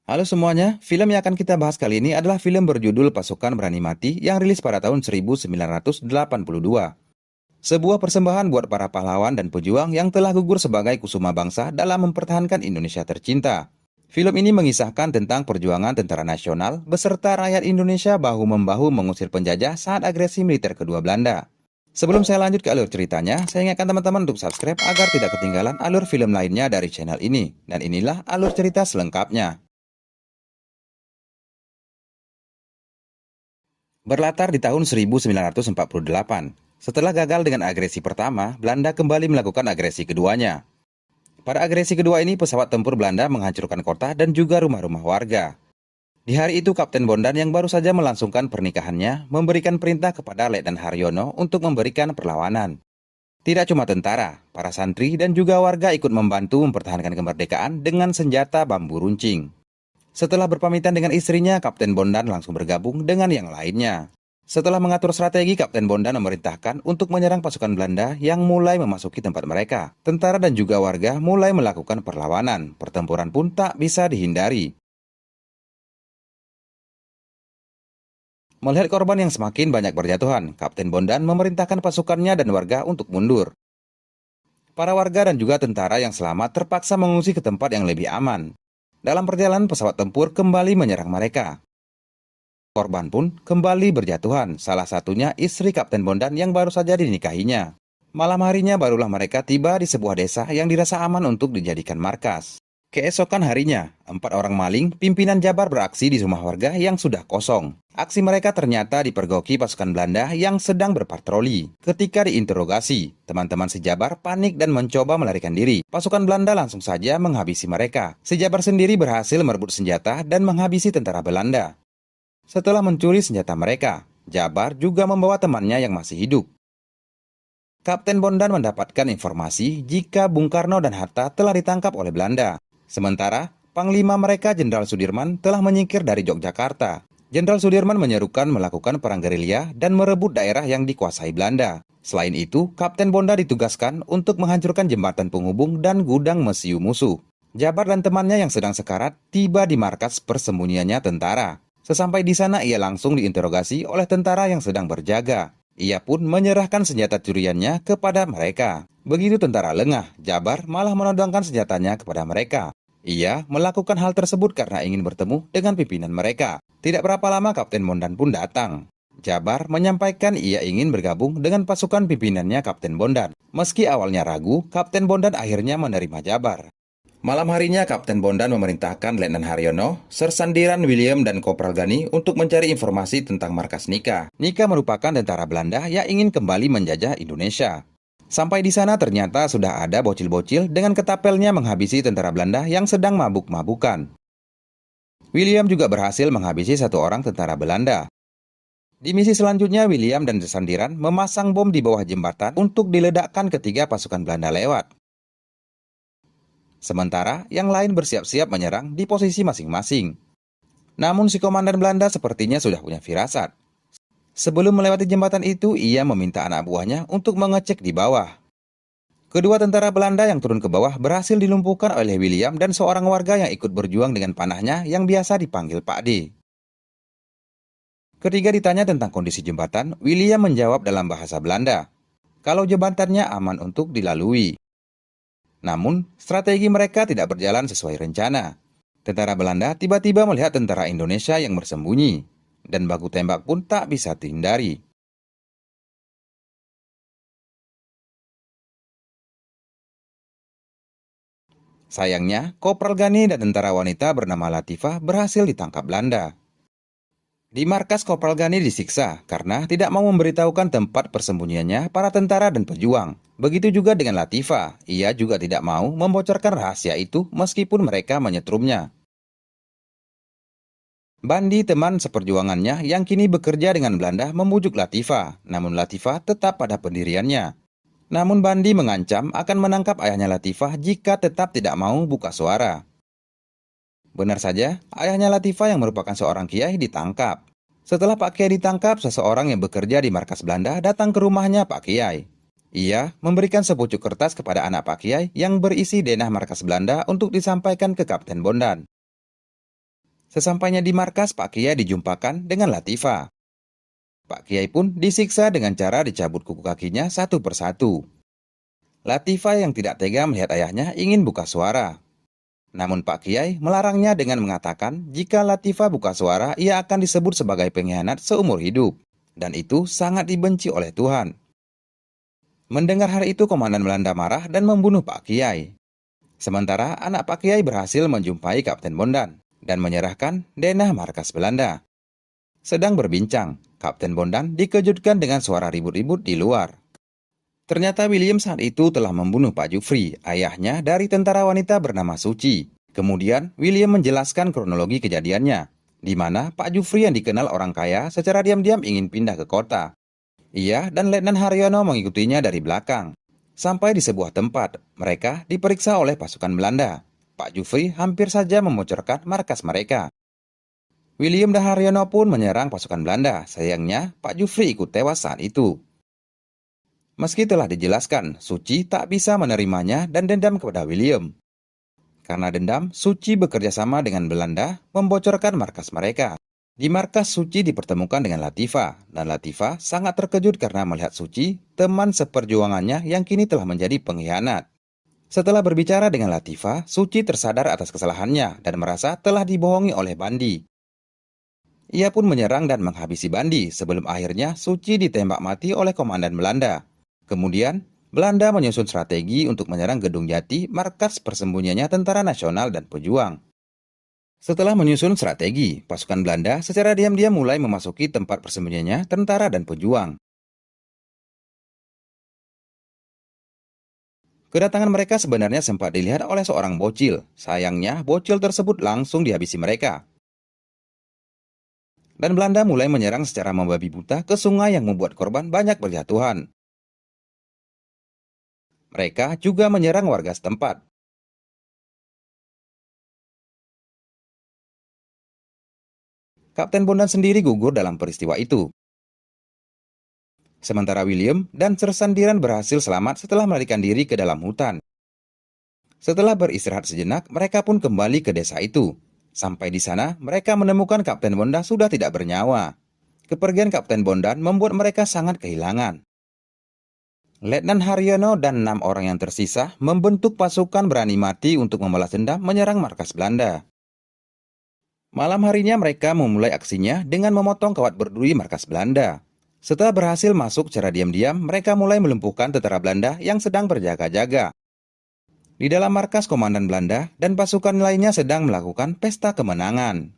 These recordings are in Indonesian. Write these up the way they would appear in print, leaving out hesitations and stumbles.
Halo semuanya, film yang akan kita bahas kali ini adalah film berjudul Pasukan Berani Mati yang rilis pada tahun 1982. Sebuah persembahan buat para pahlawan dan pejuang yang telah gugur sebagai kusuma bangsa dalam mempertahankan Indonesia tercinta. Film ini mengisahkan tentang perjuangan tentara nasional beserta rakyat Indonesia bahu-membahu mengusir penjajah saat agresi militer kedua Belanda. Sebelum saya lanjut ke alur ceritanya, saya ingatkan teman-teman untuk subscribe agar tidak ketinggalan alur film lainnya dari channel ini. Dan inilah alur cerita selengkapnya. Berlatar di tahun 1948, setelah gagal dengan agresi pertama, Belanda kembali melakukan agresi keduanya. Pada agresi kedua ini, pesawat tempur Belanda menghancurkan kota dan juga rumah-rumah warga. Di hari itu, Kapten Bondan yang baru saja melangsungkan pernikahannya memberikan perintah kepada Letnan Haryono untuk memberikan perlawanan. Tidak cuma tentara, para santri dan juga warga ikut membantu mempertahankan kemerdekaan dengan senjata bambu runcing. Setelah berpamitan dengan istrinya, Kapten Bondan langsung bergabung dengan yang lainnya. Setelah mengatur strategi, Kapten Bondan memerintahkan untuk menyerang pasukan Belanda yang mulai memasuki tempat mereka. Tentara dan juga warga mulai melakukan perlawanan. Pertempuran pun tak bisa dihindari. Melihat korban yang semakin banyak berjatuhan, Kapten Bondan memerintahkan pasukannya dan warga untuk mundur. Para warga dan juga tentara yang selamat terpaksa mengungsi ke tempat yang lebih aman. Dalam perjalanan, pesawat tempur kembali menyerang mereka. Korban pun kembali berjatuhan, salah satunya istri Kapten Bondan yang baru saja dinikahinya. Malam harinya barulah mereka tiba di sebuah desa yang dirasa aman untuk dijadikan markas. Keesokan harinya, 4 orang maling pimpinan Jabar beraksi di rumah warga yang sudah kosong. Aksi mereka ternyata dipergoki pasukan Belanda yang sedang berpatroli. Ketika diinterogasi, teman-teman si Jabar panik dan mencoba melarikan diri. Pasukan Belanda langsung saja menghabisi mereka. Si Jabar sendiri berhasil merebut senjata dan menghabisi tentara Belanda. Setelah mencuri senjata mereka, Jabar juga membawa temannya yang masih hidup. Kapten Bondan mendapatkan informasi jika Bung Karno dan Hatta telah ditangkap oleh Belanda. Sementara, Panglima mereka Jenderal Sudirman telah menyingkir dari Yogyakarta. Jenderal Sudirman menyerukan melakukan perang gerilya dan merebut daerah yang dikuasai Belanda. Selain itu, Kapten Bondan ditugaskan untuk menghancurkan jembatan penghubung dan gudang mesiu musuh. Jabar dan temannya yang sedang sekarat tiba di markas persembunyiannya tentara. Sesampai di sana ia langsung diinterogasi oleh tentara yang sedang berjaga. Ia pun menyerahkan senjata curiannya kepada mereka. Begitu tentara lengah, Jabar malah menodongkan senjatanya kepada mereka. Ia melakukan hal tersebut karena ingin bertemu dengan pimpinan mereka. Tidak berapa lama Kapten Bondan pun datang. Jabar menyampaikan ia ingin bergabung dengan pasukan pimpinannya Kapten Bondan. Meski awalnya ragu, Kapten Bondan akhirnya menerima Jabar. Malam harinya Kapten Bondan memerintahkan Letnan Haryono, Sersandiran William dan Kopral Gani untuk mencari informasi tentang markas Nika. Nika merupakan tentara Belanda yang ingin kembali menjajah Indonesia. Sampai di sana ternyata sudah ada bocil-bocil dengan ketapelnya menghabisi tentara Belanda yang sedang mabuk-mabukan. William juga berhasil menghabisi 1 orang tentara Belanda. Di misi selanjutnya, William dan Sersandiran memasang bom di bawah jembatan untuk diledakkan ketika pasukan Belanda lewat. Sementara, yang lain bersiap-siap menyerang di posisi masing-masing. Namun si komandan Belanda sepertinya sudah punya firasat. Sebelum melewati jembatan itu, ia meminta anak buahnya untuk mengecek di bawah. Kedua tentara Belanda yang turun ke bawah berhasil dilumpuhkan oleh William dan seorang warga yang ikut berjuang dengan panahnya yang biasa dipanggil Pak D. Ketika ditanya tentang kondisi jembatan, William menjawab dalam bahasa Belanda, kalau jembatannya aman untuk dilalui. Namun, strategi mereka tidak berjalan sesuai rencana. Tentara Belanda tiba-tiba melihat tentara Indonesia yang bersembunyi, dan baku tembak pun tak bisa dihindari. Sayangnya, Kopral Gani dan tentara wanita bernama Latifah berhasil ditangkap Belanda. Di markas, Kopral Gani disiksa karena tidak mau memberitahukan tempat persembunyiannya para tentara dan pejuang. Begitu juga dengan Latifah, ia juga tidak mau membocorkan rahasia itu meskipun mereka menyetrumnya. Bandi, teman seperjuangannya yang kini bekerja dengan Belanda, membujuk Latifah, namun Latifah tetap pada pendiriannya. Namun Bandi mengancam akan menangkap ayahnya Latifah jika tetap tidak mau buka suara. Benar saja, ayahnya Latifah yang merupakan seorang kiai ditangkap. Setelah Pak Kiai ditangkap, seseorang yang bekerja di markas Belanda datang ke rumahnya Pak Kiai. Ia memberikan sepucuk kertas kepada anak Pak Kiai yang berisi denah markas Belanda untuk disampaikan ke Kapten Bondan. Sesampainya di markas, Pak Kiai dijumpakan dengan Latifah. Pak Kiai pun disiksa dengan cara dicabut kuku kakinya satu persatu. Latifah yang tidak tega melihat ayahnya ingin buka suara. Namun Pak Kiai melarangnya dengan mengatakan jika Latifah buka suara, ia akan disebut sebagai pengkhianat seumur hidup. Dan itu sangat dibenci oleh Tuhan. Mendengar hal itu, Komandan Belanda marah dan membunuh Pak Kiai. Sementara anak Pak Kiai berhasil menjumpai Kapten Bondan dan menyerahkan denah markas Belanda. Sedang berbincang, Kapten Bondan dikejutkan dengan suara ribut-ribut di luar. Ternyata William saat itu telah membunuh Pak Jufri, ayahnya dari tentara wanita bernama Suci. Kemudian William menjelaskan kronologi kejadiannya, di mana Pak Jufri yang dikenal orang kaya secara diam-diam ingin pindah ke kota. Ia dan Letnan Haryono mengikutinya dari belakang. Sampai di sebuah tempat, mereka diperiksa oleh pasukan Belanda. Pak Jufri hampir saja membocorkan markas mereka. William dan Haryono pun menyerang pasukan Belanda. Sayangnya, Pak Jufri ikut tewas saat itu. Meski telah dijelaskan, Suci tak bisa menerimanya dan dendam kepada William. Karena dendam, Suci bekerja sama dengan Belanda membocorkan markas mereka. Di markas, Suci dipertemukan dengan Latifah, dan Latifah sangat terkejut karena melihat Suci, teman seperjuangannya yang kini telah menjadi pengkhianat. Setelah berbicara dengan Latifah, Suci tersadar atas kesalahannya dan merasa telah dibohongi oleh Bandi. Ia pun menyerang dan menghabisi Bandi sebelum akhirnya Suci ditembak mati oleh komandan Belanda. Kemudian, Belanda menyusun strategi untuk menyerang Gedung Jati, markas persembunyiannya Tentara Nasional dan Pejuang. Setelah menyusun strategi, pasukan Belanda secara diam-diam mulai memasuki tempat persembunyiannya Tentara dan Pejuang. Kedatangan mereka sebenarnya sempat dilihat oleh seorang bocil. Sayangnya, bocil tersebut langsung dihabisi mereka. Dan Belanda mulai menyerang secara membabi buta ke sungai yang membuat korban banyak berjatuhan. Mereka juga menyerang warga setempat. Kapten Bondan sendiri gugur dalam peristiwa itu. Sementara William dan Sersan Diran berhasil selamat setelah melarikan diri ke dalam hutan. Setelah beristirahat sejenak, mereka pun kembali ke desa itu. Sampai di sana, mereka menemukan Kapten Bondan sudah tidak bernyawa. Kepergian Kapten Bondan membuat mereka sangat kehilangan. Letnan Haryono dan 6 orang yang tersisa membentuk pasukan berani mati untuk membalas dendam menyerang markas Belanda. Malam harinya mereka memulai aksinya dengan memotong kawat berduri markas Belanda. Setelah berhasil masuk secara diam-diam, mereka mulai melumpuhkan tentara Belanda yang sedang berjaga-jaga. Di dalam markas, komandan Belanda dan pasukan lainnya sedang melakukan pesta kemenangan.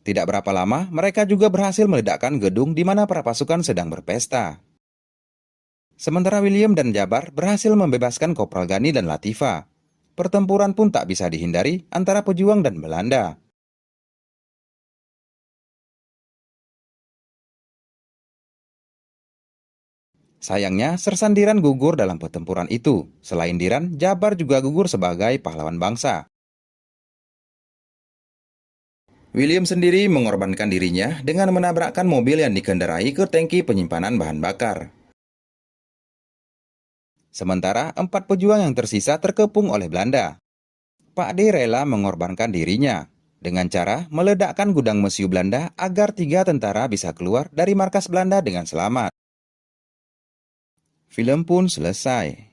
Tidak berapa lama, mereka juga berhasil meledakkan gedung di mana para pasukan sedang berpesta. Sementara William dan Jabar berhasil membebaskan Kopral Gani dan Latifah. Pertempuran pun tak bisa dihindari antara pejuang dan Belanda. Sayangnya, Sersan Diran gugur dalam pertempuran itu. Selain Diran, Jabar juga gugur sebagai pahlawan bangsa. William sendiri mengorbankan dirinya dengan menabrakkan mobil yang dikendarai ke tangki penyimpanan bahan bakar. Sementara 4 pejuang yang tersisa terkepung oleh Belanda. Pak D rela mengorbankan dirinya dengan cara meledakkan gudang mesiu Belanda agar 3 tentara bisa keluar dari markas Belanda dengan selamat. Film pun selesai.